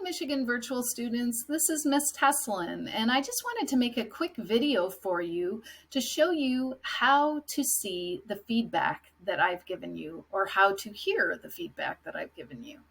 Michigan virtual students. This is Miss Teslin, and I just wanted to make a quick video for you to show you how to see the feedback that I've given you, or how to hear the feedback that I've given you.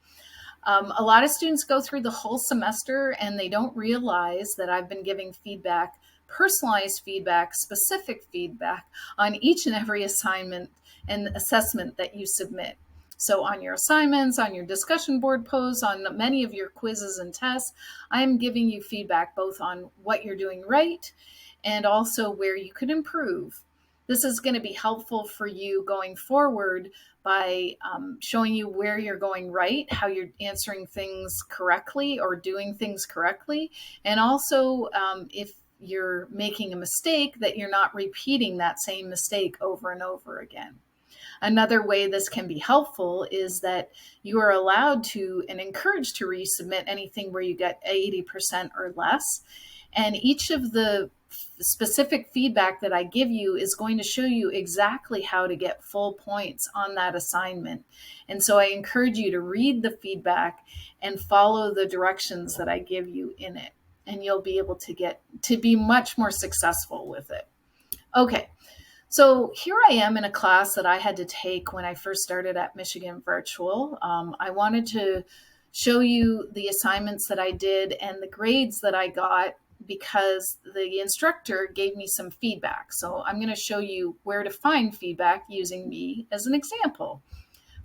A lot of students go through the whole semester and they don't realize that I've been giving feedback, personalized feedback, specific feedback on each and every assignment and assessment that you submit. So on your assignments, on your discussion board posts, on many of your quizzes and tests, I'm giving you feedback both on what you're doing right and also where you could improve. This is going to be helpful for you going forward by showing you where you're going right, how you're answering things correctly or doing things correctly, and also if you're making a mistake, that you're not repeating that same mistake over and over again. Another way this can be helpful is that you are allowed to and encouraged to resubmit anything where you get 80% or less. And each of the specific feedback that I give you is going to show you exactly how to get full points on that assignment. And so I encourage you to read the feedback and follow the directions that I give you in it. And you'll be able to be much more successful with it. Okay. So here I am in a class that I had to take when I first started at Michigan Virtual. I wanted to show you the assignments that I did and the grades that I got because the instructor gave me some feedback. So I'm going to show you where to find feedback using me as an example.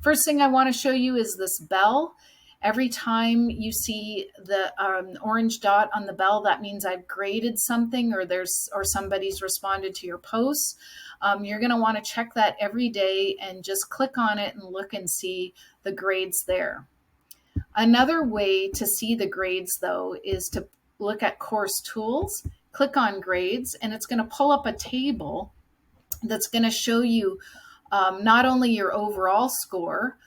First thing I want to show you is this bell. Every time you see the orange dot on the bell, that means I've graded something or somebody's responded to your posts. You're going to want to check that every day and just click on it and look and see the grades there. Another way to see the grades, though, is to look at course tools, click on grades, and it's going to pull up a table that's going to show you not only your overall score,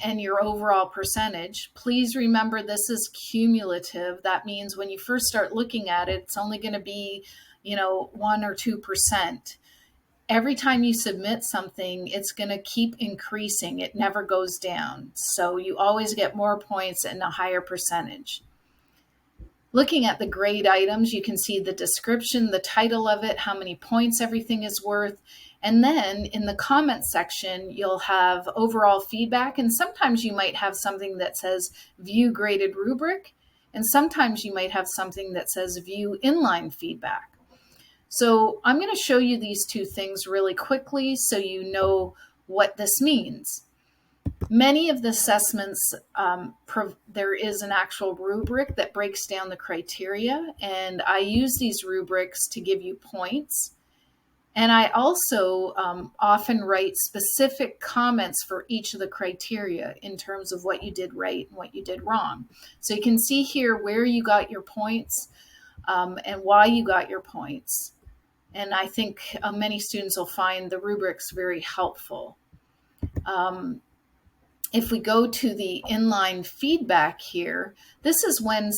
and your overall percentage. Please remember this is cumulative. That means when you first start looking at it, it's only going to be, 1 or 2%. Every time you submit something, it's going to keep increasing. It never goes down. So you always get more points and a higher percentage. Looking at the grade items, you can see the description, the title of it, how many points everything is worth. And then in the comment section, you'll have overall feedback. And sometimes you might have something that says view graded rubric. And sometimes you might have something that says view inline feedback. So I'm going to show you these two things really quickly so you know what this means. Many of the assessments, there is an actual rubric that breaks down the criteria. And I use these rubrics to give you points. And I also often write specific comments for each of the criteria in terms of what you did right and what you did wrong. So you can see here where you got your points and why you got your points. And I think many students will find the rubrics very helpful. If we go to the inline feedback here, this is when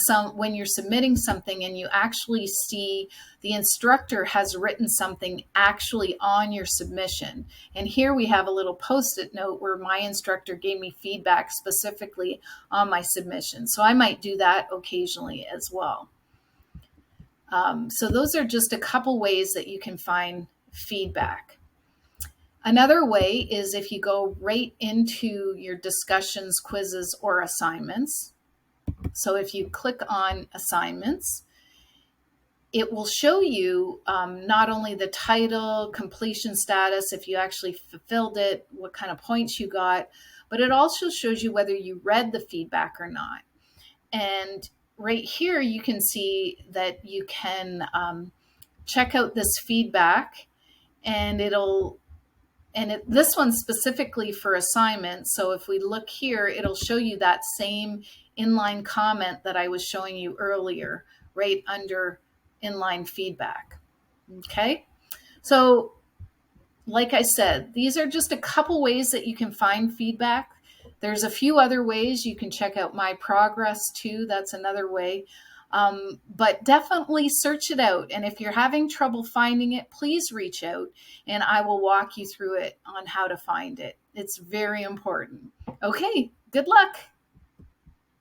you're submitting something and you actually see the instructor has written something actually on your submission. And here we have a little post-it note where my instructor gave me feedback specifically on my submission. So I might do that occasionally as well. So those are just a couple ways that you can find feedback. Another way is if you go right into your discussions, quizzes, or assignments. So if you click on assignments, it will show you not only the title, completion status, if you actually fulfilled it, what kind of points you got, but it also shows you whether you read the feedback or not. And right here, you can see that you can check out this feedback, and this one's specifically for assignments. So if we look here, it'll show you that same inline comment that I was showing you earlier, right under inline feedback. Okay. So like I said, these are just a couple ways that you can find feedback. There's a few other ways. You can check out my progress too. That's another way. But definitely search it out. And if you're having trouble finding it, please reach out and I will walk you through it on how to find it. It's very important. Okay, good luck.